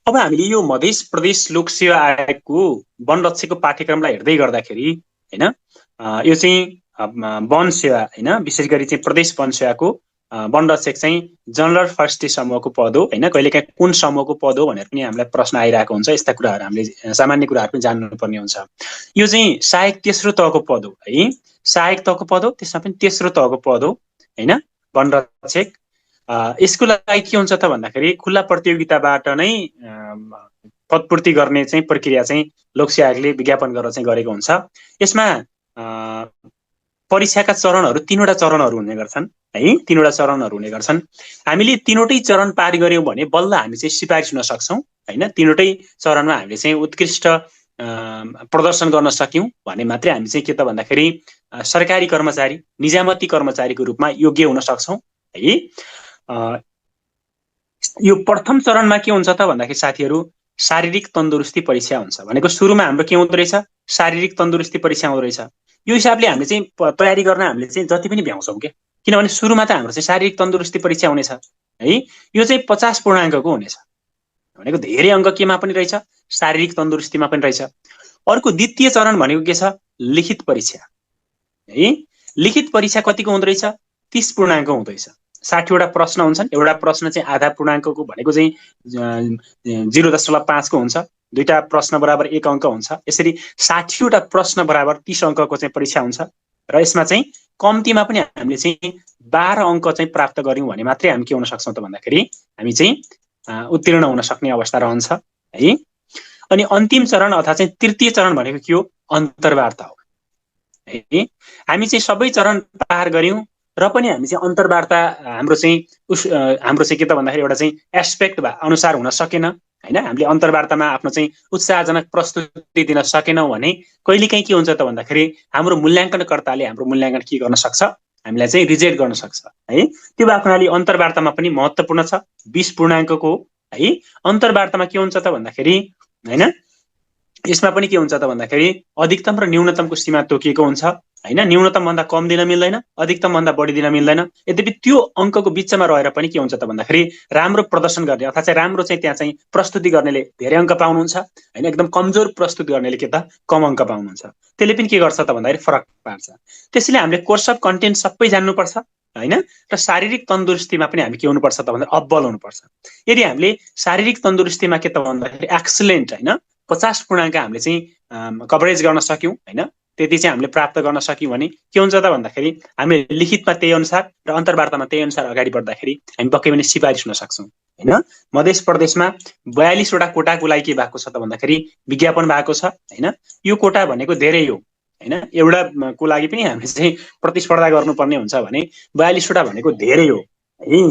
अब हामीले यो मध्य प्रदेश लोक सेवा आयोगको वनरक्षकको पाठ्यक्रमलाई हेर्दै गर्दाखेरि हैन यो चाहिँ वन सेवा हैन विशेष गरी चाहिँ प्रदेश वन सेवाको वनरक्षक चाहिँ जनरल फरेस्ट्री समूहको पद हो हैन कहिलेकाहीँ कुन समूहको पद हो भनेर पनि हामीलाई प्रश्न आइरहेको हुन्छ यस्ता कुराहरू हामीले सामान्य कुराहरू पनि जान्नुपर्ने हुन्छ यो चाहिँ सहायक तेस्रो तहको पद हो है सहायक तहको पद हो त्यसमा पनि तेस्रो तहको पद हो हैन वनरक्षक यसको लागि के हुन्छ त भन्दाखेरि खुल्ला प्रतियोगिताबाट नै पदपूर्ति गर्ने चाहिँ प्रक्रिया चाहिँ लोक सेवा आयोगले विज्ञापन गरेर चाहिँ गरेको हुन्छ यसमा परीक्षाका चरणहरू तीनवटा चरणहरू हुने गर्छन् है तीनवटा चरणहरू हुने गर्छन् हामीले तीनवटै चरण पार गर्यौं भने बल्ल हामी चाहिँ सिफारिस हुन सक्छौं हैन तीनवटै चरणमा हामीले चाहिँ उत्कृष्ट प्रदर्शन गर्न सक्यौं भने मात्रै हामी चाहिँ के त भन्दाखेरि सरकारी कर्मचारी निजामती कर्मचारीको रूपमा योग्य हुन सक्छौं है यो प्रथम चरणमा के हुन्छ त भन्दाखेरि साथीहरू शारीरिक तन्दुरुस्ती परीक्षा हुन्छ भनेको सुरुमा हाम्रो के हुँदो रहेछ शारीरिक तन्दुरुस्ती परीक्षा हुँदो रहेछ यो हिसाबले हामीले चाहिँ तयारी गर्न हामीले चाहिँ जति पनि भ्याउँछौं के किनभने सुरुमा त हाम्रो चाहिँ शारीरिक तन्दुरुस्ती परीक्षा हुनेछ है यो चाहिँ 50 पूर्णाङ्कको हुनेछ भनेको धेरै अंक केमा पनि रहेछ शारीरिक तन्दुरुस्तीमा पनि रहेछ अर्को द्वितीय चरण भनेको के छ लिखित परीक्षा है लिखित परीक्षा कतिको हुँदो रहेछ 30 पूर्णाङ्क हुँदैछ 60 वटा प्रश्न हुन्छन् एउटा प्रश्न चाहिँ आधा पूर्णाङ्कको भनेको चाहिँ 0.5 को हुन्छ दुईटा प्रश्न बराबर 1 अंक हुन्छ यसरी 60 वटा प्रश्न बराबर 30 अंकको चाहिँ परीक्षा हुन्छ र यसमा चाहिँ कम्तीमा पनि हामीले चाहिँ 12 अंक चाहिँ प्राप्त गर्यौं भने मात्रै हामी के हुन सक्छौं त भन्दाखेरि हामी चाहिँ उत्तीर्ण हुन सक्ने अवस्था रहन्छ है अनि अन्तिम चरण अथवा चाहिँ तृतीय चरण भनेको के हो अन्तर्वार्ता हो है हामी चाहिँ सबै चरण पार गर्यौं र पनि हामी चाहिँ अन्तर्वार्ता हाम्रो चाहिँ के त भन्दाखेरि एउटा चाहिँ एस्पेक्ट अनुसार हुन सकेन हैन हामीले अन्तर्वार्तामा आफ्नो चाहिँ उत्साहजनक प्रस्तुति दिन सकेनौं भने कहिलेकाहीँ के हुन्छ त भन्दाखेरि हाम्रो मूल्याङ्कनकर्ताले हाम्रो मूल्याङ्कन के गर्न सक्छ हामीलाई चाहिँ रिजेक्ट गर्न सक्छ है त्यो भएको हुनाले अन्तर्वार्तामा पनि महत्त्वपूर्ण छ 20 पूर्णाङ्कको है अन्तर्वार्तामा के हुन्छ त भन्दाखेरि हैन यसमा पनि के हुन्छ त भन्दाखेरि अधिकतम र न्यूनतमको सीमा तोकिएको हुन्छ हैन न्यूनतम भन्दा कम दिन मिल्दैन अधिकतम भन्दा बढी दिन मिल्दैन यद्यपि त्यो अंकको बीचमा रहेर पनि के हुन्छ त भन्दाखेरि राम्रो प्रदर्शन गर्ने अथवा चाहिँ राम्रो चाहिँ त्यहाँ चाहिँ प्रस्तुति गर्नेले धेरै अंक पाउनुहुन्छ हैन एकदम कमजोर प्रस्तुत गर्नेले के त कम अंक पाउनुहुन्छ त्यसले पनि के गर्छ त भन्दाखेरि फरक पार्छ त्यसैले हामीले कोर्स अफ कन्टेन्ट सबै जान्नुपर्छ हैन र शारीरिक तन्दुरुस्तीमा पनि हामी के हुनुपर्छ त भन्दा अब्बल हुनुपर्छ यदि हामीले शारीरिक तन्दुरुस्तीमा के त भन्दाखेरि एक्सलेन्ट हैन 50 पूर्णाङ्क हामीले चाहिँ कभरेज गर्न सक्यौं हैन त्यति चाहिँ हामीले प्राप्त गर्न सक्यौं भने के हुन्छ त भन्दाखेरि हामी लिखितमा त्यही अनुसार र अन्तर्वार्तामा त्यही अनुसार अगाडि बढ्दाखेरि हामी पक्कै पनि सिफारिस हुन सक्छौं हैन मध्य प्रदेशमा 42 वटा कोटाको लागि के भएको छ त भन्दाखेरि विज्ञापन भएको छ हैन यो कोटा भनेको धेरै हो हैन एउटा को लागि पनि हामीले चाहिँ प्रतिस्पर्धा गर्नुपर्ने हुन्छ भने 42 वटा भनेको धेरै हो है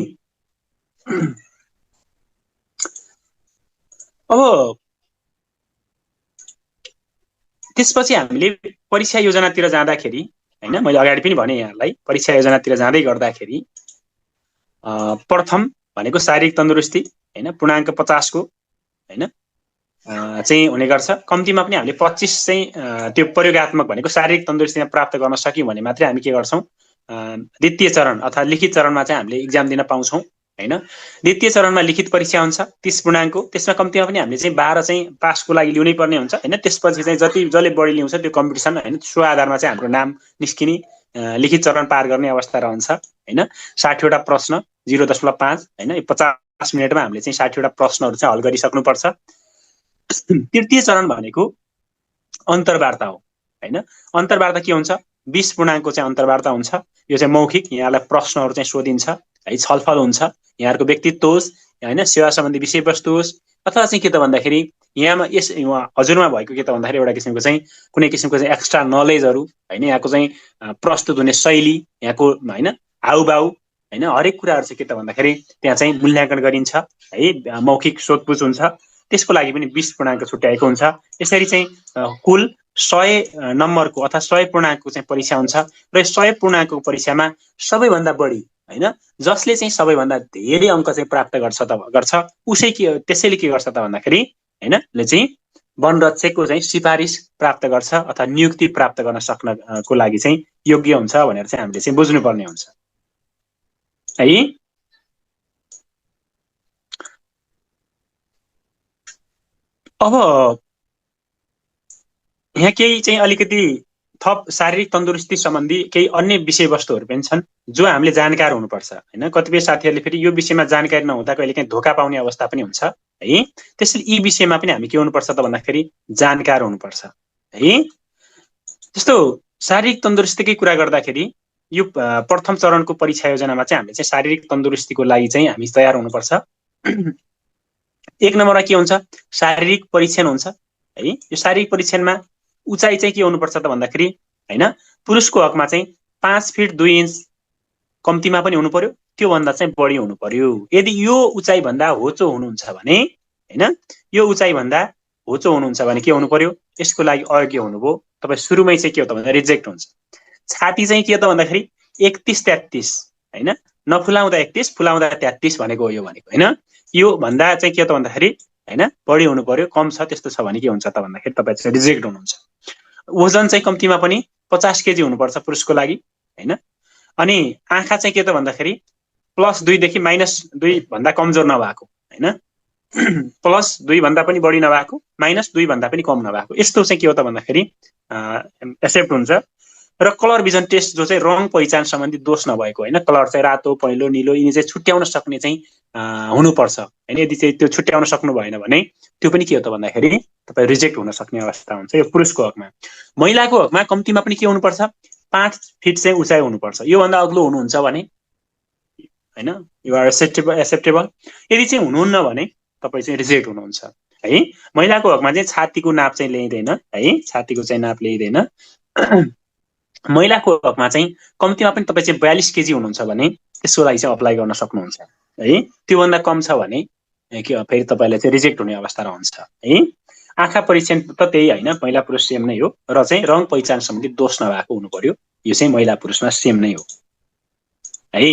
अब त्यसपछि हामीले परीक्षा योजनातिर जाँदाखेरि हैन मैले अगाडि पनि भने यहाँलाई परीक्षा योजनातिर जाँदै गर्दाखेरि प्रथम भनेको शारीरिक तन्दुरुस्ती हैन पूर्णाङ्क 50 को हैन चाहिँ हुने गर्छ कम्तीमा पनि हामीले 25 चाहिँ त्यो प्रयोगात्मक भनेको शारीरिक तन्दुरुस्तीमा प्राप्त गर्न सक्यौं भने मात्रै हामी के गर्छौं द्वितीय चरण अथवा लिखित चरणमा चाहिँ हामीले एक्जाम दिन पाउँछौं हैन द्वितीय चरणमा लिखित परीक्षा हुन्छ 30 पूर्णाङ्कको त्यसमा कम्तीमा पनि हामीले चाहिँ 12 चाहिँ पासको लागि ल्याउनै पर्ने हुन्छ हैन त्यसपछि चाहिँ जसले बढी ल्याउँछ त्यो कम्पिटिसन हैन सो आधारमा चाहिँ हाम्रो नाम निस्किने लिखित चरण पार गर्ने अवस्था रहन्छ हैन 60 वटा प्रश्न 0.5 हैन 50 मिनेटमा हामीले चाहिँ 60 वटा प्रश्नहरु चाहिँ हल गरिसक्नुपर्छ तृतीय चरण भनेको अन्तर्वार्ता हो हैन अन्तर्वार्ता के हुन्छ 20 पूर्णाङ्कको चाहिँ अन्तर्वार्ता हुन्छ यो चाहिँ मौखिक यहाँलाई प्रश्नहरु चाहिँ सोधिन्छ है छलफल हुन्छ यहाँहरुको व्यक्तित्व होस् हैन सेवा सम्बन्धी विषयवस्तु होस् अथवा चाहिँ के त भन्दाखेरि यहाँमा यस हजुरमा भएको के त भन्दाखेरि एउटा किसिमको चाहिँ कुनै किसिमको चाहिँ एक्स्ट्रा नलेजहरु हैन यहाँको चाहिँ प्रस्तुत हुने शैली यहाँको हैन हाउभाउ हैन हरेक कुराहरु चाहिँ के त भन्दाखेरि त्यहाँ चाहिँ मूल्याङ्कन गरिन्छ है मौखिक सोधपुछ हुन्छ त्यसको लागि पनि 20 पूर्णाङ्क छुट्याएको हुन्छ यसरी चाहिँ कुल 100 नम्बरको अथवा 100 पूर्णाङ्कको चाहिँ परीक्षा हुन्छ र 100 पूर्णाङ्कको परीक्षामा सबैभन्दा बढी हैन जसले चाहिँ सबैभन्दा धेरै अंक चाहिँ प्राप्त गर्छ उसै के त्यसैले के गर्छ त भन्दाखेरि हैन ले चाहिँ वनरक्षकको चाहिँ सिफारिस प्राप्त गर्छ अथवा नियुक्ति प्राप्त गर्न सक्नको लागि चाहिँ योग्य हुन्छ भनेर चाहिँ हामीले चाहिँ बुझ्नुपर्ने हुन्छ है अब यहाँ केही चाहिँ अलिकति थप शारीरिक तन्दुरुस्ती सम्बन्धी केही अन्य विषयवस्तुहरू पनि छन् जो हामीले जानकार हुनुपर्छ हैन। कतिपय साथीहरूले फेरि यो विषयमा जानकारी नहुँदा कहिलेकाहीँ धोका पाउने अवस्था पनि हुन्छ है। त्यसैले यी विषयमा पनि हामी के हुनुपर्छ त भन्दाखेरि जानकार हुनुपर्छ है। जस्तो शारीरिक तन्दुरुस्तीकै कुरा गर्दाखेरि यो प्रथम चरणको परीक्षा योजनामा चाहिँ हामीले चाहिँ शारीरिक तन्दुरुस्तीको लागि चाहिँ हामी तयार हुनुपर्छ। एक नम्बरमा के हुन्छ, शारीरिक परीक्षण हुन्छ है। यो शारीरिक परीक्षणमा उचाइ चाहिँ के हुनुपर्छ त भन्दाखेरि हैन, पुरुषको हकमा चाहिँ 5 फिट 2 इन्च कम्तीमा पनि हुनु पर्यो, त्यो भन्दा चाहिँ बढी हुनु पर्यो। यदि यो उचाइ भन्दा होचो हुनुहुन्छ भने हैन, यो उचाइ भन्दा होचो हुनुहुन्छ भने के हुनु पर्यो, यसको लागि अयोग्य हुनुभयो, तपाईँ सुरुमै चाहिँ के हो त भन्दा रिजेक्ट हुन्छ। छाती चाहिँ के त भन्दाखेरि 31-33 हैन, नफुलाउँदा 31 फुलाउँदा 33 भनेको हो यो भनेको हैन। यो भन्दा चाहिँ के त भन्दाखेरि हैन बढी हुनु पर्यो, कम छ त्यस्तो छ भने के हुन्छ त भन्दाखेरि तपाईँ चाहिँ रिजेक्ट हुनुहुन्छ। वजन चाहिँ कम्तीमा पनि 50 केजी हुनुपर्छ पुरुषको लागि हैन। अनि आँखा चाहिँ के त भन्दाखेरि +2 देखि -2 भन्दा कमजोर नभएको हैन, +2 भन्दा पनि बढी नभएको, -2 भन्दा पनि कम नभएको, यस्तो चाहिँ के हो त भन्दाखेरि एक्सेप्ट हुन्छ। र कलर भिजन टेस्ट जो चाहिँ रङ पहिचान सम्बन्धी दोष नभएको हैन, कलर चाहिँ रातो पहेँलो नीलो यिनी चाहिँ छुट्याउन सक्ने चाहिँ हुनुपर्छ हैन। यदि चाहिँ त्यो छुट्याउन सक्नु भएन भने त्यो पनि के हो त भन्दाखेरि तपाईँ रिजेक्ट हुन सक्ने अवस्था हुन्छ। यो पुरुषको हकमा। महिलाको हकमा कम्तीमा पनि के हुनुपर्छ, 5 फिट चाहिँ उचाइ हुनुपर्छ। यो भन्दा अग्लो हुनुहुन्छ भने हैन यु आर एक्सेप्टेबल। यदि चाहिँ हुनुहुन्न भने तपाईँ चाहिँ रिजेक्ट हुनुहुन्छ है। महिलाको हकमा चाहिँ छातीको नाप चाहिँ ल्याइदैन है, छातीको चाहिँ नाप ल्याइदैन। महिलाको हकमा चाहिँ कम्तीमा पनि तपाईँ चाहिँ 42 केजी हुनुहुन्छ भने त्यसको लागि चाहिँ अप्लाई गर्न सक्नुहुन्छ है। त्योभन्दा कम छ भने के फेरि तपाईँलाई चाहिँ रिजेक्ट हुने अवस्था रहन्छ है। आँखा परीक्षण त त्यही हैन, महिला पुरुष सेम नै हो, र चाहिँ रङ पहिचान सम्बन्धी दोष नभएको हुनु पर्यो। यो चाहिँ महिला पुरुषमा सेम नै हो है।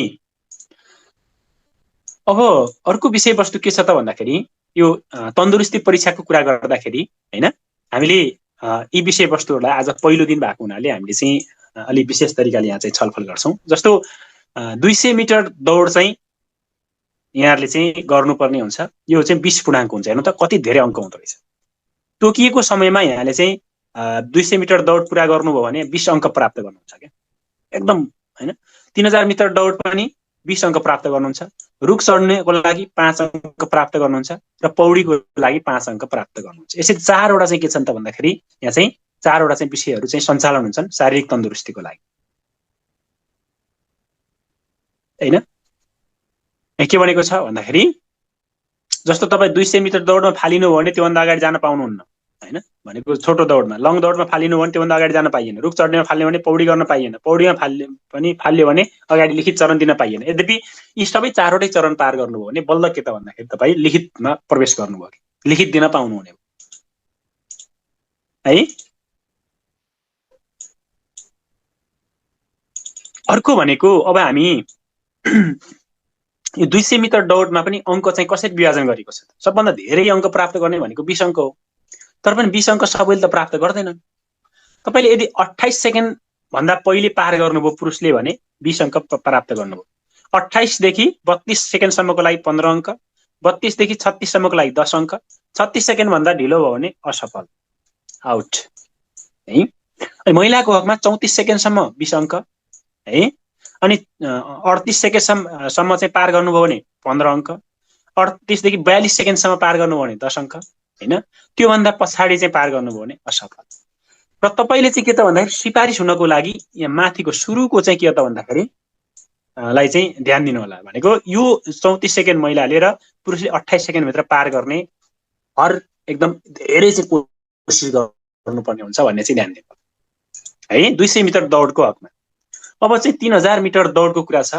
अब अर्को विषयवस्तु के छ त भन्दाखेरि यो तन्दुरुस्ती परीक्षाको कुरा गर्दाखेरि हैन, हामीले यी विषयवस्तुहरूलाई आज पहिलो दिन भएको हुनाले हामीले चाहिँ अलि विशेष तरिकाले यहाँ चाहिँ छलफल गर्छौं। जस्तो 200 मिटर दौड चाहिँ यहाँहरूले चाहिँ गर्नुपर्ने हुन्छ। यो चाहिँ 20 पूर्णाङ्क हुन्छ। हेर्नु त कति धेरै अङ्क हुँदो रहेछ। तोकिएको समयमा यहाँले चाहिँ 200 मिटर दौड पुरा गर्नुभयो भने 20 अङ्क प्राप्त गर्नुहुन्छ क्या, एकदम हैन। 3000 मिटर दौड पनि 20 अङ्क प्राप्त गर्नुहुन्छ। रुख चढ्नेको लागि 5 अङ्क प्राप्त गर्नुहुन्छ र पौडीको लागि 5 अङ्क प्राप्त गर्नुहुन्छ। यसरी 4 वटा चाहिँ के छन् त भन्दाखेरि यहाँ चाहिँ 4 वटा चाहिँ विषयहरू चाहिँ सञ्चालन हुन्छन् शारीरिक तन्दुरुस्तीको लागि हैन। के भनेको छ भन्दाखेरि जस्तो तपाईँ 200 मिटर दौडमा फालिनु भयो भने त्योभन्दा अगाडि जान पाउनुहुन्न हैन। भनेको छोटो दौडमा, लङ दौडमा फालिनु भयो भने त्योभन्दा अगाडि जान पाइएन। रुख चढ्नेमा फाल्यो भने पौडी गर्न पाइएन, पौडीमा फाल्यो भने अगाडि लिखित चरण दिन पाइएन। यद्यपि यी सबै 4 वटै चरण पार गर्नुभयो भने बल्ल के त भन्दाखेरि तपाईँ लिखितमा प्रवेश गर्नुभयो, लिखित दिन पाउनुहुने है। अर्को भनेको अब हामी यो 200 मिटर दौडमा पनि अङ्क चाहिँ कसरी विभाजन गरेको छ। सबभन्दा धेरै अङ्क प्राप्त गर्ने भनेको 20 अङ्क हो, तर पनि 20 अङ्क सबैले त प्राप्त गर्दैनन्। तपाईले यदि 28 सेकेन्ड भन्दा पहिले पार गर्नुभयो पुरुषले भने 20 अङ्क प्राप्त गर्नुभयो। 28 देखि 32 सेकेन्डसम्मको लागि 15 अङ्क, 32 देखि 36 सम्मको लागि 10 अङ्क, 36 सेकेन्ड भन्दा ढिलो भयो भने असफल, आउट है। अनि महिलाको हकमा 34 सेकेन्डसम्म 20 अङ्क है। अनि 38 सेकेन्डसम्म चाहिँ पार गर्नुभयो भने 15 अङ्क, 38 देखि 42 सेकेन्डसम्म पार गर्नुभयो भने 10 अङ्क हैन। त्योभन्दा पछाडि चाहिँ पार गर्नुभयो भने असफल। र तपाईले चाहिँ के त भन्दाखेरि सिफारिस हुनको लागि यहाँ माथिको सुरुको चाहिँ के त भन्दाखेरि लाई चाहिँ ध्यान दिनु होला। भनेको यो 34 सेकेन्ड महिलाले र पुरुषले 28 सेकेन्ड भित्र पार गर्ने हर एकदम धेरै चाहिँ कोसिस गर्नुपर्ने हुन्छ भन्ने चाहिँ ध्यान दिनु है 200 मिटर दौडको हकमा। अब चाहिँ 3000 मिटर दौडको कुरा छ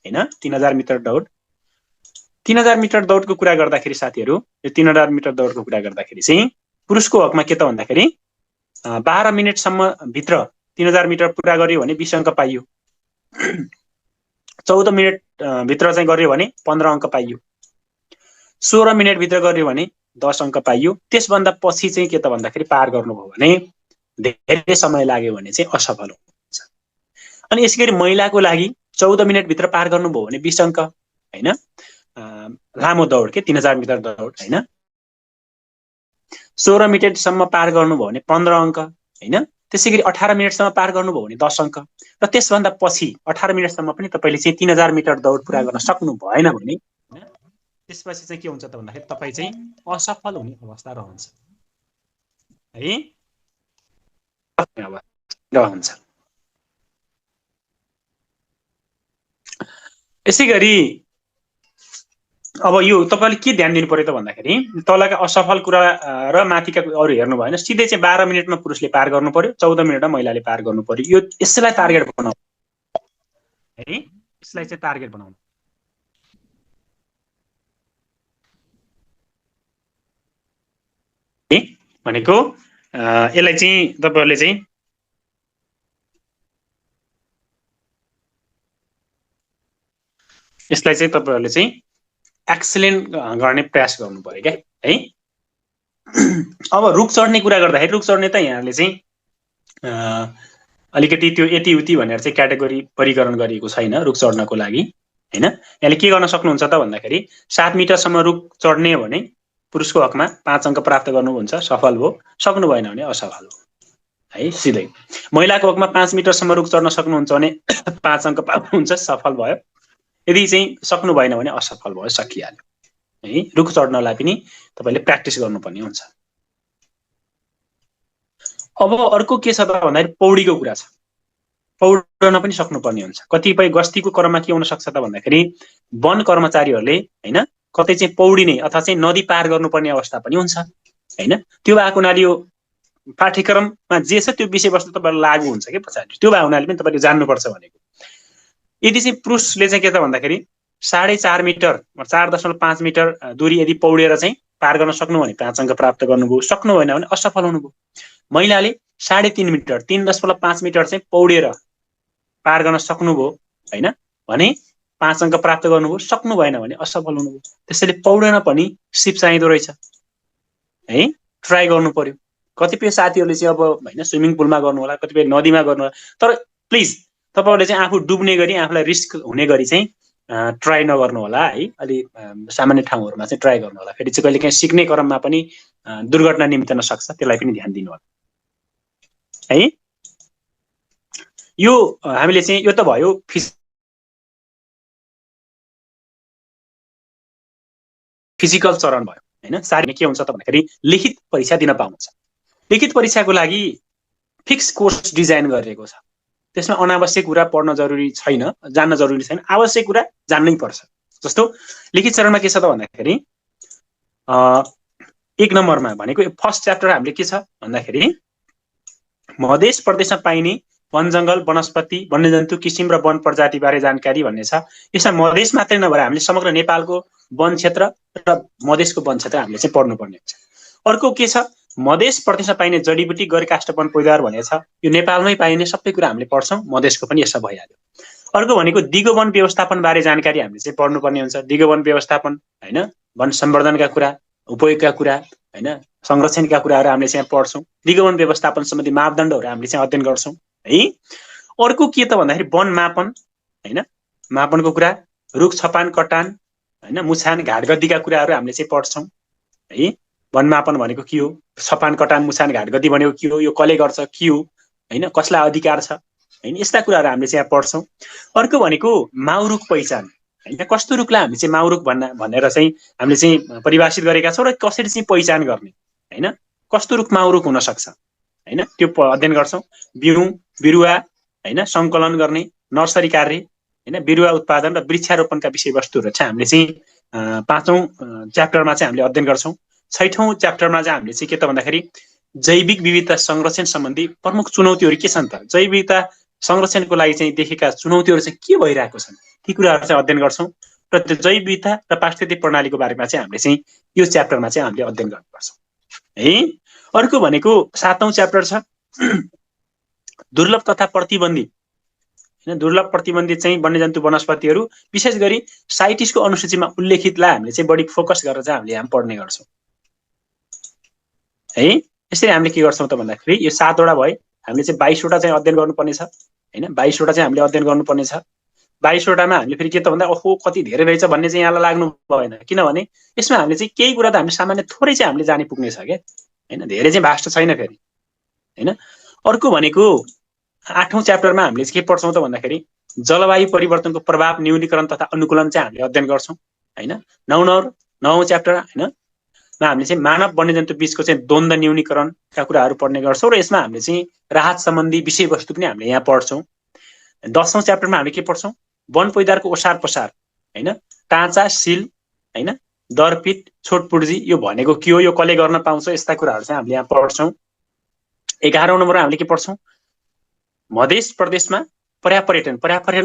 हैन। 3000 मिटर दौड, 3000 मिटर दौडको कुरा गर्दाखेरि साथीहरु, यो 3000 मिटर दौडको कुरा गर्दाखेरि चाहिँ पुरुषको हकमा के त भन्दाखेरि 12 मिनेटसम्म भित्र 3000 मिटर पुरा गर्यो भने 20 अङ्क पाइयो। 14 मिनेट भित्र चाहिँ गर्यो भने 15 अङ्क पाइयो। 16 मिनेट भित्र गर्यो भने 10 अङ्क पाइयो। त्यसभन्दा पछि चाहिँ के त भन्दाखेरि पार गर्नुभयो भने धेरै समय लाग्यो भने चाहिँ असफल हुन्छ। अनि यसैगरी महिलाको लागि 14 मिनेट भित्र पार गर्नुभयो भने 20 अङ्क हैन। लामो दौड के 3000 मिटर दौड हैन। 16 मिनटसम्म पार गर्नुभयो भने 15 अङ्क हैन। त्यसै गरी 18 मिनटसम्म पार गर्नुभयो भने 10 अङ्क र त्यसभन्दा पछि 18 मिनटसम्म पनि तपाईले चाहिँ 3000 मिटर दौड पूरा गर्न सक्नु भएन भने त्यसपछि चाहिँ के हुन्छ त भन्दाखेरि तपाई चाहिँ असफल हुने अवस्था रहन्छ है, रहन्छ। यसै गरी अब यो तपाईले के ध्यान दिनु पर्यो त भन्दाखेरि तलका असफल कुरा र माथिका अरु हेर्नु भएन, सिधै चाहिँ 12 मिनेटमा पुरुषले पार गर्नु पर्यो, 14 मिनेटमा महिलाले पार गर्नु पर्यो। यो यसलाई टार्गेट बनाउनु है, यसलाई चाहिँ टार्गेट बनाउनु। भनेको यसलाई चाहिँ तपाईहरुले चाहिँ यसलाई चाहिँ तपाईहरुले चाहिँ एक्सलेन्ट गर्ने प्रयास गर्नु पर्यो क्या है। अब रुख चढ्ने कुरा गर्दाखेरि रुख चढ्ने त यहाँले चाहिँ अलिकति त्यो यति उति भनेर चाहिँ क्याटेगोरी वर्गीकरण गरिएको छैन रुख चढ्नको लागि हैन। यहाँले के गर्न सक्नुहुन्छ त भन्दाखेरि 7 मिटरसम्म रुख चढ्ने हो भने पुरुषको हकमा 5 अङ्क प्राप्त गर्नुहुन्छ, सफल भयो। सक्नु भएन भने असफल हो है, सिधै। महिलाको हकमा 5 मिटरसम्म रुख चढ्न सक्नुहुन्छ भने 5 अङ्क पाउनुहुन्छ, सफल भयो। यदि चाहिँ सक्नु भएन भने असफल भयो, सकिहाल्यो है। रुख चढ्नलाई पनि तपाईले प्र्याक्टिस गर्नुपर्ने हुन्छ। अब अर्को के छ त भन्दाखेरि पौडीको कुरा छ। पौड्न पनि सक्नुपर्ने हुन्छ। कतिपय गस्तीको क्रममा के हुन सक्छ त भन्दाखेरि वन कर्मचारीहरूले हैन कतै चाहिँ पौडिने अथवा चाहिँ नदी पार गर्नुपर्ने अवस्था पनि हुन्छ हैन। त्यो भएको हुनाले यो पाठ्यक्रममा जे छ त्यो विषयवस्तु तपाईलाई लागू हुन्छ के पछाडि। त्यो भएको हुनाले पनि तपाईले जान्नुपर्छ भनेको। यदि चाहिँ पुरुषले चाहिँ के त भन्दाखेरि 4.5 मिटर 4.5 मिटर दूरी यदि पौडेर चाहिँ पार गर्न सक्नु भने 5 अङ्क प्राप्त गर्नुभयो, सक्नु भएन भने असफल हुनुभयो। महिलाले 3.5 मिटर 3.5 मिटर चाहिँ पौडेर पार गर्न सक्नुभयो हैन भने 5 अङ्क प्राप्त गर्नुभयो, सक्नु भएन भने असफल हुनुभयो। त्यसैले पौड्न पनि सिप चाहिँदो रहेछ है, ट्राई गर्नु पर्यो। कतिपय साथीहरूले चाहिँ अब हैन स्विमिङ पुलमा गर्नु होला, कतिपय नदीमा गर्नु होला, तर प्लिज तपाईहरुले चाहिँ आफू डुब्ने गरी आफूलाई रिस्क हुने गरी चाहिँ ट्राई नगर्नु होला है। अलि सामान्य ठाउँहरुमा चाहिँ ट्राई गर्नु होला। फेरि चाहिँ कहिलेकाहीँ सिक्ने क्रममा पनि दुर्घटना निम्तिन सक्छ, त्यसलाई पनि ध्यान दिनु होला है। यो हामीले चाहिँ यो त भयो फिजिकल चरण भयो हैन। सारी के हुन्छ त भन्दाखेरि लिखित परीक्षा दिन पाउँछ। लिखित परीक्षाको लागि फिक्स कोर्स डिजाइन गरिएको छ। त्यसमा अनावश्यक कुरा पढ्न जरुरी छैन, जान्न जरुरी छैन, आवश्यक कुरा जान्नै पर्छ। जस्तो लिखित चरणमा के छ त भन्दाखेरि 1 नम्बरमा भनेको फर्स्ट च्याप्टर हामीले के छ भन्दाखेरि मधेस प्रदेशमा पाइने वन जंगल वनस्पति वन्यजन्तु किसिम र वन प्रजाति बारे जानकारी भन्ने छ। यसमा मधेस मात्रै नभएर हामीले समग्र नेपालको वन क्षेत्र र मधेसको वन क्षेत्र हामीले चाहिँ पढ्नुपर्ने हुन्छ। अर्को के छ मधेस प्रदेशमा पाइने जडीबुटी गैर काष्ठवन पैदावार भन्ने छ। यो नेपालमै पाइने सबै कुरा हामीले पढ्छौं, मधेसको पनि यसो भइहाल्यो। अर्को भनेको दिगो वन व्यवस्थापन बारे जानकारी हामीले चाहिँ पढ्नुपर्ने हुन्छ। दिगो वन व्यवस्थापन हैन, वन सम्वर्धनका कुरा, उपयोगका कुरा हैन, संरक्षणका कुराहरु हामीले चाहिँ पढ्छौं। दिगो वन व्यवस्थापन सम्बन्धी मापदण्डहरु हामीले चाहिँ अध्ययन गर्छौं है। अर्को के त भन्दाखेरि वन मापन हैन, मापनको कुरा, रुख छपान कटान हैन, मुछान घाटगद्दीका कुराहरु हामीले चाहिँ पढ्छौं है। वन मापन भनेको के हो, छपान कटान मुछान घाटगद्दी भनेको के हो, यो कसले गर्छ, के हो हैन, कसलाई अधिकार छ हैन, यस्ता कुराहरु हामीले चाहिँ पढ्छौं। अर्को भनेको माउरुख पहिचान हैन, कस्तो रुखलाई हामी चाहिँ माउरुख भनेर चाहिँ हामीले चाहिँ परिभाषित गरेका छौं र कसरी चाहिँ पहिचान गर्ने हैन, कस्तो रुख माउरुख हुन सक्छ हैन, त्यो अध्ययन गर्छौं। बिउ बिरुवा हैन संकलन गर्ने, नर्सरी कार्य हैन, बिरुवा उत्पादन र वृक्षारोपणका विषयवस्तुहरु चाहिँ हामीले चाहिँ 5औं च्याप्टरमा चाहिँ हामीले अध्ययन गर्छौं। 6औं च्याप्टरमा चाहिँ हामीले चाहिँ के त भन्दाखेरि जैविक विविधता संरक्षण सम्बन्धी प्रमुख चुनौतीहरु के छन् त, जैविक विविधता संरक्षणको लागि चाहिँ देखेका चुनौतीहरु चाहिँ के भइरहेको छन्, ती कुराहरु चाहिँ अध्ययन गर्छौं। र त्यो जैविक विविधता र पारिस्थितिक प्रणालीको बारेमा चाहिँ हामीले चाहिँ यो च्याप्टरमा चाहिँ हामीले अध्ययन गर्नुपर्छ है। अर्को भनेको 7औं च्याप्टर छ दुर्लभ तथा प्रतिबन्धित हैन, दुर्लभ प्रतिबन्धित चाहिँ वन्यजन्तु वनस्पतिहरु, विशेष गरी साइटिसको अनुसूचीमा उल्लेखितलाई हामीले चाहिँ बढी फोकस गरेर चाहिँ हामीले यहाँ पढ्ने गर्छौं है। यसरी हामीले के गर्छौं त भन्दाखेरि यो 7 वटा भए, हामीले चाहिँ 22 वटा चाहिँ अध्ययन गर्नुपर्ने छ हैन। 22 वटा चाहिँ हामीले अध्ययन गर्नुपर्ने छ। 22 वटामा हामीले फेरि के त भन्दा ओहो कति धेरै रहेछ भन्ने चाहिँ यहाँलाई लाग्नु भएन, किनभने यसमा हामीले चाहिँ केही कुरा त हामीले सामान्य थोरै चाहिँ हामीले जाने पुग्ने छ के हैन, धेरै चाहिँ भास्ट छैन फेरि हैन। अर्को भनेको 8औं च्याप्टरमा हामीले के पढ्छौं त भन्दाखेरि जलवायु परिवर्तनको प्रभाव, न्यूनीकरण तथा अनुकूलन चाहिँ हामीले अध्ययन गर्छौं हैन। 9औं च्याप्टर हैन मा हामीले चाहिँ मानव वन्यजन्तु बीचको चाहिँ द्वन्द्व न्यूनीकरणका कुराहरू पढ्ने गर्छौं र यसमा हामीले चाहिँ राहत सम्बन्धी विषयवस्तु पनि हामीले यहाँ पढ्छौं। 10औं च्याप्टरमा हामीले के पढ्छौं? वन पैदारको ओसार पसार हैन, टाँचा, सिल हैन, दरपिट, छोटपुर्जी यो भनेको के हो, यो कसले गर्न पाउँछ, यस्ता कुराहरू चाहिँ हामीले यहाँ पढ्छौं। 11औं नम्बरमा हामीले के पढ्छौं? मधेस प्रदेशमा पर्यापर्यटन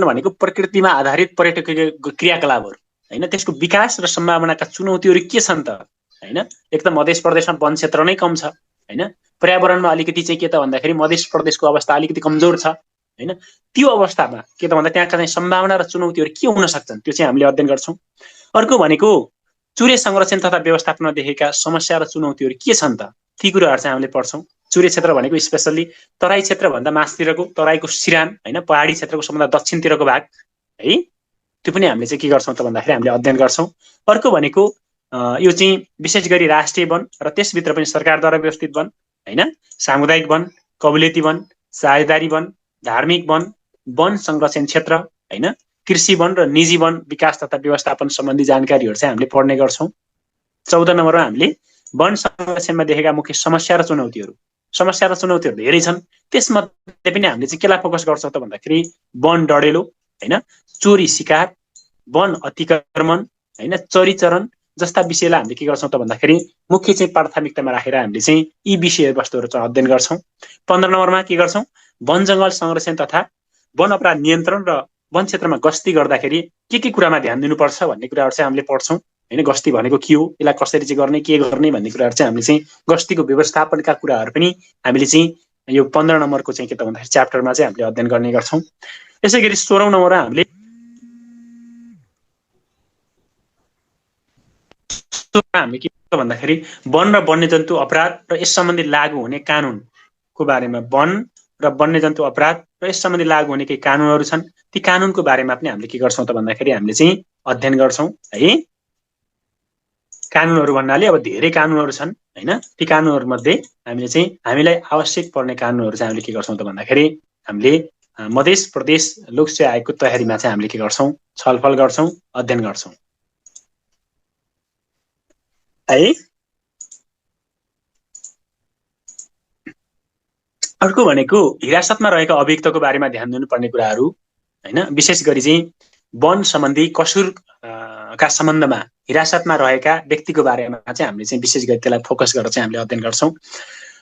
भनेको प्रकृतिमा आधारित पर्यटकीय क्रियाकलापहरू हैन, त्यसको विकास र सम्भावनाका चुनौतीहरू के छन् त हैन। एक त मधेस प्रदेशमा वन क्षेत्र नै कम छ हैन, पर्यावरणमा अलिकति चाहिँ के त भन्दाखेरि मधेस प्रदेशको अवस्था अलिकति कमजोर छ हैन। त्यो अवस्थामा के त भन्दा त्यहाँका चाहिँ सम्भावना र चुनौतीहरू के हुन सक्छन् त्यो चाहिँ हामीले अध्ययन गर्छौं। अर्को भनेको चुरे संरक्षण तथा व्यवस्थापनमा देखेका समस्या र चुनौतीहरू के छन् त, ती कुराहरू चाहिँ हामीले पढ्छौं। चुरे क्षेत्र भनेको स्पेशली तराई क्षेत्र भन्दा मास्तिरको तराईको सिरान हैन, पहाडी क्षेत्रको सबभन्दा दक्षिणतिरको भाग है, त्यो पनि हामीले चाहिँ के गर्छौं त भन्दाखेरि हामीले अध्ययन गर्छौं। अर्को भनेको यो चाहिँ विशेष गरी राष्ट्रिय वन र त्यसभित्र पनि सरकारद्वारा व्यवस्थित वन हैन, सामुदायिक वन, कबुलेती वन, साझेदारी वन, धार्मिक वन, वन संरक्षण क्षेत्र हैन, कृषि वन र निजी वन विकास तथा व्यवस्थापन सम्बन्धी जानकारीहरू चाहिँ हामीले पढ्ने गर्छौं। 14 नम्बरमा हामीले वन संरक्षणमा देखेका मुख्य समस्या र चुनौतीहरू धेरै छन्, त्यसमध्ये पनि हामीले चाहिँ केलाई फोकस गर्छौं त भन्दाखेरि वन डढेलो हैन, चोरी शिकार, वन अतिक्रमण हैन, चरीचरण जस्ता विषयलाई हामीले के गर्छौं त भन्दाखेरि मुख्य चाहिँ प्राथमिकतामा राखेर हामीले चाहिँ यी विषयवस्तुहरू चाहिँ अध्ययन गर्छौं। 15 नम्बरमा के गर्छौं? वन जंगल संरक्षण तथा वन अपराध नियन्त्रण र वन क्षेत्रमा गस्ती गर्दाखेरि के कुरामा ध्यान दिनुपर्छ भन्ने कुराहरू चाहिँ हामीले पढ्छौं हैन। गस्ती भनेको के हो, यसलाई कसरी चाहिँ गर्ने, के गर्ने भन्ने कुराहरू चाहिँ हामीले चाहिँ गस्तीको व्यवस्थापनका कुराहरू पनि हामीले चाहिँ यो 15 नम्बरको चाहिँ के त भन्दाखेरि च्याप्टरमा चाहिँ हामीले अध्ययन गर्ने गर्छौं। यसैगरी 16औं नम्बरमा हामीले के त भन्दाखेरि वन र वन्यजन्तु अपराध र यस सम्बन्धी लागू हुने कानुनको बारेमा, वन र वन्यजन्तु अपराध र यस सम्बन्धी लागू हुने केही कानुनहरू छन्, ती कानुनको बारेमा पनि हामीले के गर्छौं त भन्दाखेरि हामीले चाहिँ अध्ययन गर्छौं है। कानुनहरू भन्नाले अब धेरै कानुनहरू छन् हैन, ती कानुनहरू मध्ये हामीले चाहिँ हामीलाई आवश्यक पर्ने कानुनहरू चाहिँ हामीले के गर्छौं त भन्दाखेरि हामीले मधेस प्रदेश लोकसेवा आयोगको तयारीमा चाहिँ हामीले के गर्छौं? छलफल गर्छौं, अध्ययन गर्छौं है। अर्को भनेको हिरासतमा रहेका अभियुक्तको बारेमा ध्यान दिनुपर्ने कुराहरू हैन, विशेष गरी चाहिँ वन सम्बन्धी कसुर का सम्बन्धमा हिरासतमा रहेका व्यक्तिको बारेमा चाहिँ हामीले चाहिँ विशेष गरी त्यसलाई फोकस गरेर चाहिँ हामीले अध्ययन गर्छौं।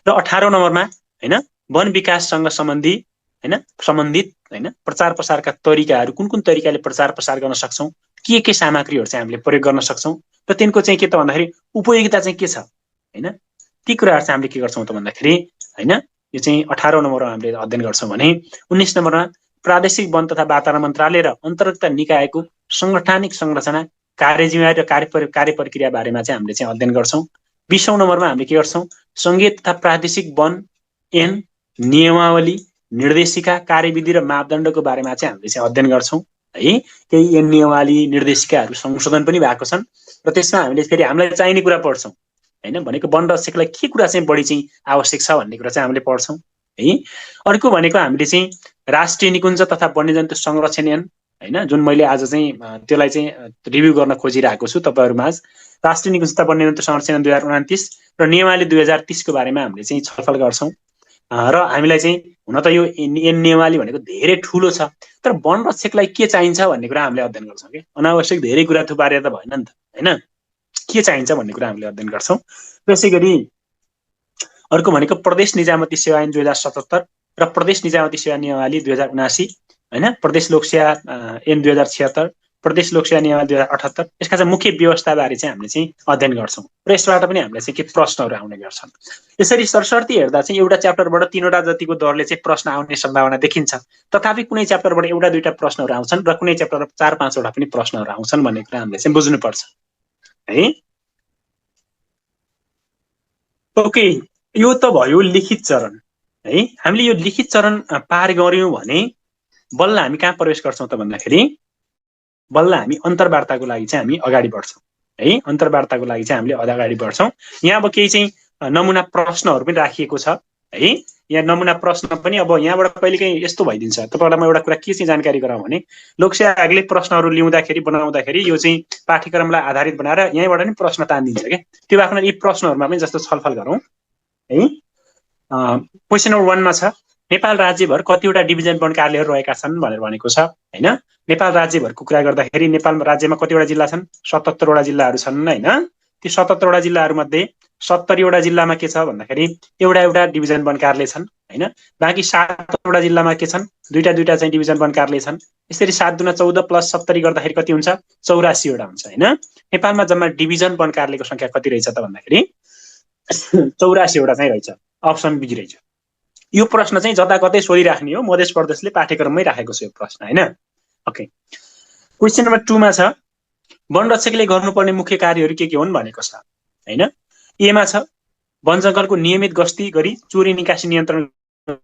र 18औं नम्बरमा हैन वन विकाससँग सम्बन्धित हैन प्रचार प्रसारका तरिकाहरू, कुन तरिकाले प्रचार प्रसार गर्न सक्छौं, के सामग्रीहरू चाहिँ हामीले प्रयोग गर्न सक्छौं र तिनको चाहिँ के त भन्दाखेरि उपयोगिता चाहिँ के छ हैन, ती कुराहरू चाहिँ हामीले के गर्छौं त भन्दाखेरि हैन यो चाहिँ 18औं नम्बरमा हामीले अध्ययन गर्छौं भने 19 नम्बरमा प्रादेशिक वन तथा वातावरण मन्त्रालय र अन्तर्गत निकायको संगठनिक संरचना, कार्यजिम्मेवारी र कार्य प्रक्रिया बारेमा चाहिँ हामीले चाहिँ अध्ययन गर्छौं। 20औं नम्बरमा हामीले के गर्छौं? संघीय तथा प्रादेशिक वन ऐन, नियमावली, निर्देशिका, कार्यविधि र मापदण्डको बारेमा चाहिँ हामीले चाहिँ अध्ययन गर्छौं है। केही ऐन, नियमावली, निर्देशिकाहरू संशोधन पनि भएको छन् र त्यसमा हामीले फेरि हामीलाई चाहिने कुरा पढ्छौं हैन, भनेको वन रक्षकलाई के कुरा चाहिँ बढी चाहिँ आवश्यक छ भन्ने कुरा चाहिँ हामीले पढ्छौं है। अर्को भनेको हामीले चाहिँ राष्ट्रिय निकुञ्ज तथा वन्यजन्तु संरक्षण ऐन हैन, जुन मैले आज चाहिँ त्यसलाई चाहिँ रिभ्यू गर्न खोजिरहेको छु तपाईहरुमाझ। राष्ट्रिय निकुञ्ज तथा वन्यजन्तु संरक्षण ऐन 2029 र नियमावली 2030 को बारेमा हामीले चाहिँ छलफल गर्छौं र हामीलाई चाहिँ हुन त यो ऐन नियमावली भनेको धेरै ठूलो छ, तर वन रक्षकलाई के चाहिन्छ भन्ने कुरा हामीले अध्ययन गर्छौं के। अनावश्यक धेरै कुरा थुपारेर त भएन नि त हैन, के चाहिन्छ भन्ने कुरा हामीले अध्ययन गर्छौं। त्यसैगरी अर्को भनेको प्रदेश निजामती सेवा ऐन 2077 र प्रदेश निजामती सेवा नियमावली 2079 हैन, प्रदेश लोकसेवा ऐन 2076, प्रदेश लोकसेवा नियमावली 2078 यसका चाहिँ मुख्य व्यवस्था बारे चाहिँ हामीले चाहिँ अध्ययन गर्छौं र यसबाट पनि हामीलाई चाहिँ के प्रश्नहरू आउने गर्छन्। यसरी सरसर्ती हेर्दा चाहिँ एउटा च्याप्टरबाट 3वटा जतिको दरले चाहिँ प्रश्न आउने सम्भावना देखिन्छ, तथापि कुनै च्याप्टरबाट एउटा दुईटा प्रश्नहरू आउँछन् र कुनै च्याप्टरबाट 4-5 वटा पनि प्रश्नहरू आउँछन् भन्ने कुरा हामीले चाहिँ बुझ्नुपर्छ है। ओके, यो त भयो लिखित चरण है। हामीले यो लिखित चरण पार गर्यौं भने बल्ल हामी कहाँ प्रवेश गर्छौं त भन्दाखेरि बल्ल हामी अन्तर्वार्ताको लागि चाहिँ हामी अगाडि बढ्छौं है। अन्तर्वार्ताको लागि चाहिँ हामीले अगाडि बढ्छौं। यहाँ अब केही चाहिँ नमुना प्रश्नहरू पनि राखिएको छ है। यहाँ नमुना प्रश्न पनि अब यहाँबाट कहिलेकाहीँ यस्तो भइदिन्छ। तपाईँहरूलाई म एउटा कुरा के चाहिँ जानकारी गराउँ भने लोकसेवा आयोगले प्रश्नहरू ल्याउँदाखेरि बनाउँदाखेरि यो चाहिँ पाठ्यक्रमलाई आधारित बनाएर यहीँबाट नि प्रश्न तानिदिन्छ क्या। त्यो भएको यी प्रश्नहरूमा पनि जस्तो छलफल गरौँ है। क्वेसन नम्बर 1 मा छ नेपाल राज्यभर कतिवटा डिभिजन वन कार्यालयहरू रहेका छन् भनेर भनेको छ हैन। नेपाल राज्यभरको कुरा गर्दाखेरि नेपाल राज्यमा कतिवटा जिल्ला छन्? 77 वटा जिल्लाहरू छन् हैन। ती 77 वटा जिल्लाहरू मध्ये 70 वटा जिल्लामा के छ भन्दाखेरि एउटा डिभिजन वन कार्यालय छन् हैन। बाँकी 7 वटा जिल्लामा के छन्? दुईटा चाहिँ डिभिजन वन कार्यालय छन्। यसरी 7 दुना 14 प्लस 70 गर्दाखेरि कति हुन्छ? 84 वटा हुन्छ हैन। नेपालमा जम्मा डिभिजन वन कार्यालयको संख्या कति रहेछ त भन्दाखेरि 84 वटा चाहिँ रहेछ। अप्सन बी रहेछ। यो प्रश्न चाहिँ जताकतै सोधिराख्ने हो। मधेस प्रदेशले पाठ्यक्रममै राखेको छ यो प्रश्न हैन। ओके, क्वेसन नम्बर 2 मा छ वनरक्षकले गर्नुपर्ने मुख्य कार्यहरू के हुन् भनेको छ हैन। ए मा छ वन जंगलको नियमित गस्ती गरी चोरी निकासी नियन्त्रण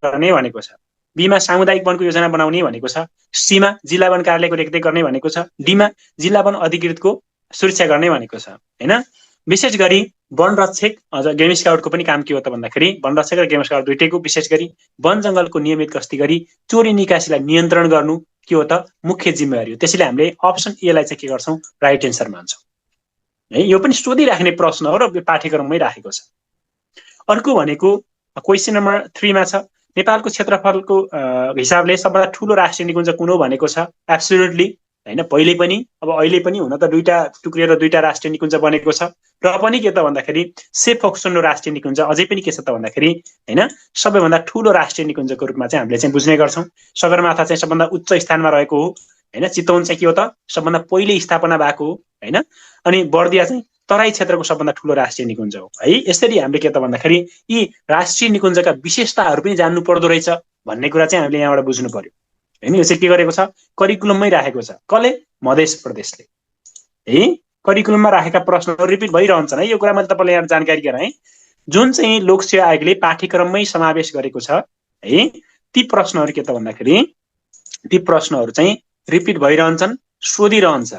गर्ने भनेको छ। बी मा सामुदायिक वनको योजना बनाउने भनेको छ। सी मा जिल्ला वन कार्यालयको रेखदेख गर्ने भनेको छ। डी मा जिल्ला वन अधिकृतको सुरक्षा गर्ने भनेको छ हैन। विशेष गरी वनरक्षक अझ गेम स्काउटको पनि काम के हो त भन्दाखेरि वनरक्षक र गेम स्काउट दुईटैको विशेष गरी वन जंगलको नियमित गस्ती गरी चोरी निकासीलाई नियन्त्रण गर्नु के हो त मुख्य जिम्मेवारी हो। त्यसैले हामीले अप्सन ए लाई चाहिँ के गर्छौं? राइट एन्सर मान्छौं है। यो पनि सोधिराख्ने प्रश्न हो र पाठ्यक्रममै राखेको छ। अर्को भनेको क्वेसन नम्बर 3 मा छ नेपालको क्षेत्रफलको हिसाबले सबभन्दा ठूलो राष्ट्रिय निकुञ्ज कुन हो भनेको छ। एब्सोल्युटली हैन, पहिले पनि अब अहिले पनि हुन त दुईटा टुक्रिएर दुईटा राष्ट्रिय निकुञ्ज बनेको छ। र पनि के त भन्दाखेरि सेफोक्सोन्डो राष्ट्रिय निकुञ्ज अझै पनि के छ त भन्दाखेरि हैन सबैभन्दा ठूलो राष्ट्रिय निकुञ्जको रूपमा चाहिँ हामीले चाहिँ बुझ्ने गर्छौं। सगरमाथा चाहिँ सबभन्दा उच्च स्थानमा रहेको हो हैन। चितवन चाहिँ के हो त सबभन्दा पहिले स्थापना भएको हो हैन। अनि बर्दिया चाहिँ तराई क्षेत्रको सबभन्दा ठूलो राष्ट्रिय निकुञ्ज हो है। यसरी हामीले के त भन्दाखेरि यी राष्ट्रिय निकुञ्जका विशेषताहरू पनि जान्नु पर्दो रहेछ भन्ने कुरा चाहिँ हामीले यहाँबाट बुझ्नु पर्यो हैन। यो चाहिँ के गरेको छ? करिकुलममै राखेको छ। कसले? मधेस प्रदेशले है। करिकुलममा राखेका प्रश्नहरू रिपिट भइरहन्छन् है। यो कुरा मैले तपाईलाई यहाँ जानकारी गराएँ। जुन चाहिँ लोकसेवा आयोगले पाठ्यक्रममै समावेश गरेको छ है, ती प्रश्नहरू के त भन्दाखेरि ती प्रश्नहरू चाहिँ रिपिट भइरहन्छन्, सोधिरहन्छ।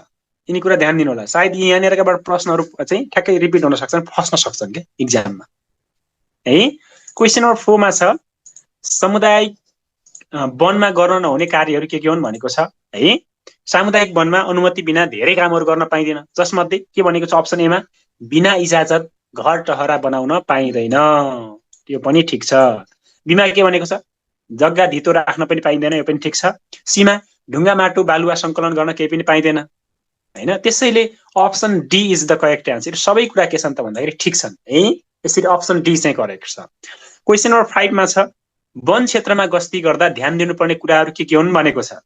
यिनी कुरा ध्यान दिनु होला। सायद यहाँनिरबाट प्रश्नहरू चाहिँ ठ्याक्कै रिपिट हुन सक्छन्, फस्न सक्छन् के एक्जाममा है। क्वेसन नम्बर 4 मा छ सामुदायिक वनमा गर्न नहुने कार्यहरू के हुन् भनेको छ है। सामुदायिक वनमा अनुमति बिना धेरै कामहरू गर्न पाइँदैन। जसमध्ये के भनेको छ? अप्सन ए मा बिना इजाजत घर टहरा बनाउन पाइँदैन। त्यो पनि ठिक छ। बीमा के भनेको छ? जग्गा धितो राख्न पनि पाइँदैन। यो पनि ठिक छ। सी मा ढुङ्गा माटो बालुवा सङ्कलन गर्न केही पनि पाइँदैन हैन। त्यसैले option D is the correct answer. सबै कुरा के छन् त भन्दाखेरि ठिक छन् है। यसरी अप्सन डी चाहिँ करेक्ट छ। क्वेसन नम्बर 5 मा छ वन क्षेत्रमा गस्ती गर्दा ध्यान दिनुपर्ने कुराहरू के हुन् भनेको छ।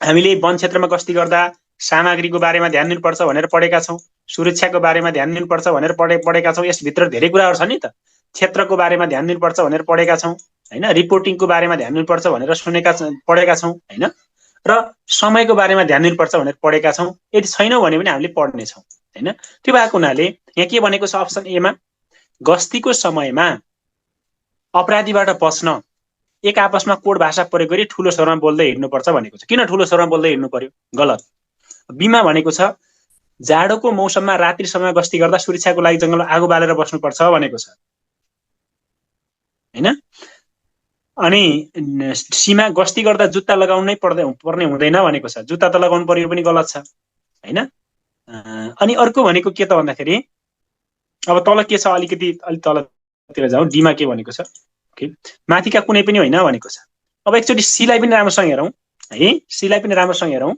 हामीले वन क्षेत्रमा गस्ती गर्दा सामग्रीको बारेमा ध्यान दिनुपर्छ भनेर पढेका छौं। सुरक्षाको बारेमा ध्यान दिनुपर्छ भनेर पढेका छौं। यसभित्र धेरै कुराहरू छन् नि त। क्षेत्रको बारेमा ध्यान दिनुपर्छ भनेर पढेका छौं हैन। रिपोर्टिङको बारेमा ध्यान दिनुपर्छ भनेर पढेका छौं हैन। र समयको बारेमा ध्यान दिनुपर्छ भनेर पढेका छौं। यदि छैनौं भने पनि हामीले पढ्ने छौं हैन। त्यो भएको हुनाले यहाँ के भनेको छ? अप्सन ए मा गस्तीको समयमा अपराधीबाट बच्न एक आपसमा कोड भाषा प्रयोग गरी ठूलो स्वरमा बोल्दै हिँड्नुपर्छ भनेको छ। किन ठूलो स्वरमा बोल्दै हिँड्नु पर्यो? गलत। बीमा भनेको छ जाडोको मौसममा रात्रि समय गस्ती गर्दा सुरक्षाको लागि जंगलमा आगो बालेर बस्नुपर्छ भनेको छ हैन। अनि सीमा गस्ती गर्दा जुत्ता लगाउनै पर्ने हुँदैन भनेको छ। जुत्ता त लगाउनु पर्यो पनि गलत छ हैन। अनि अर्को भनेको के त भन्दाखेरि अब तल के छ? अलिकति तलतिर जाउँ। डी मा के भनेको छ? ओके, माथिका कुनै पनि होइन भनेको छ। अब एकचोटि सी लाई पनि राम्रोसँग हेरौँ है। सी लाई पनि राम्रोसँग हेरौँ।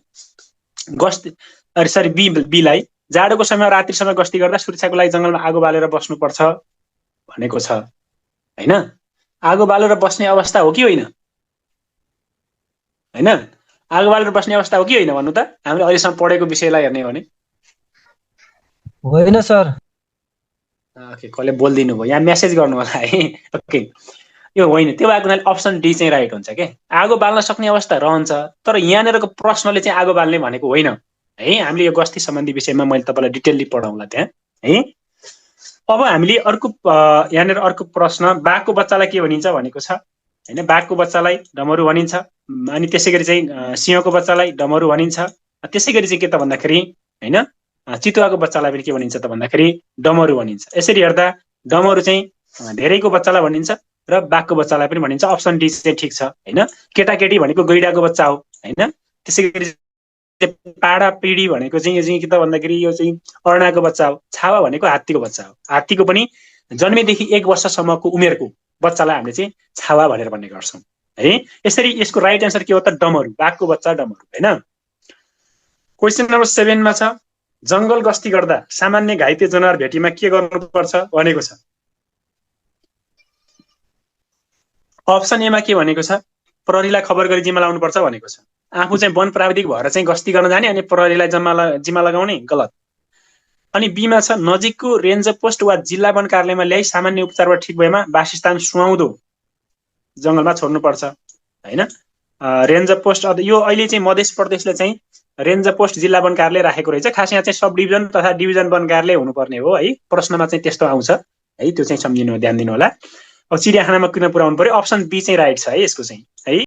बी लाई जाडोको समयमा रात्रि समय गस्ती गर्दा सुरक्षाको लागि जंगलमा आगो बालेर बस्नुपर्छ भनेको छ हैन। आगो बालेर बस्ने अवस्था हो कि होइन हैन? आगो बालेर बस्ने अवस्था हो कि होइन भन्नु त? हामीले अहिलेसम्म पढेको विषयलाई हेर्ने हो भने होइन सर। ओके, कसले बोल्दिनु भयो? यहाँ मेसेज गर्नु होला है। ओके, यो होइन। त्यो भएको हुनाले अप्सन डी चाहिँ राइट हुन्छ के। आगो बाल्न सक्ने अवस्था रहन्छ, तर यहाँनिरको प्रश्नले चाहिँ आगो बाल्ने भनेको होइन है। हामीले यो गस्ती सम्बन्धी विषयमा मैले तपाईँलाई डिटेलली पढाउँला त्यहाँ है। अब हामीले अर्को यहाँनिर अर्को प्रश्न बाघको बच्चालाई के भनिन्छ भनेको छ हैन। बाघको बच्चालाई डमरु भनिन्छ। अनि त्यसैगरी चाहिँ सिंहको बच्चालाई डमरु भनिन्छ। त्यसैगरी चाहिँ के त भन्दाखेरि हैन चितुवाको बच्चालाई पनि के भनिन्छ त भन्दाखेरि डमरु भनिन्छ। यसरी हेर्दा डमरु चाहिँ धेरैको बच्चालाई भनिन्छ र बाघको बच्चालाई पनि भनिन्छ। अप्सन डी चाहिँ ठिक छ हैन। केटाकेटी भनेको गैडाको बच्चा हो हैन। त्यसैगरी पाडा पिडी भनेको चाहिँ यो चाहिँ के त भन्दाखेरि यो चाहिँ अर्नाको बच्चा हो। छावा भनेको हात्तीको बच्चा हो। हात्तीको पनि जन्मेदेखि 1 वर्षसम्मको उमेरको बच्चालाई हामीले चाहिँ छावा भनेर भन्ने गर्छौं है। यसरी यसको राइट एन्सर के हो त डमरु, बाघको बच्चा डमरु हैन। क्वेशन नम्बर 7 मा छ जंगल गस्ती गर्दा सामान्य घाइते जनावर भेटीमा के गर्नुपर्छ भनेको छ। अप्सन ए मा के भनेको छ प्रहरीलाई खबर गरी जिम्मा लाउनु पर्छ भनेको छ। आफू चाहिँ वन प्राविधिक भएर चाहिँ गस्ती गर्न जाने अनि प्रहरीलाई जिम्मा लगाउने, गलत। अनि बी मा छ नजिकको रेन्ज पोस्ट वा जिल्ला वन कार्यालयमा ल्याई सामान्य उपचारबाट ठिक भएमा वासस्थान सुहाउँदो जंगलमा छोड्नुपर्छ हैन। रेन्ज पोस्ट यो अहिले चाहिँ मध्य प्रदेशले चाहिँ रेन्ज पोस्ट जिल्ला वन कार्यालय राखेको रहेछ। खास यहाँ चाहिँ सब डिभिजन तथा डिभिजन वन कार्यालय हुनुपर्ने हो है। प्रश्नमा चाहिँ त्यस्तो आउँछ है, त्यो चाहिँ सम्झिनु, ध्यान दिनु होला। अब चिडियाखानामा किन पुर्याउनु पर्यो, अप्सन बी चाहिँ राइट छ है यसको चाहिँ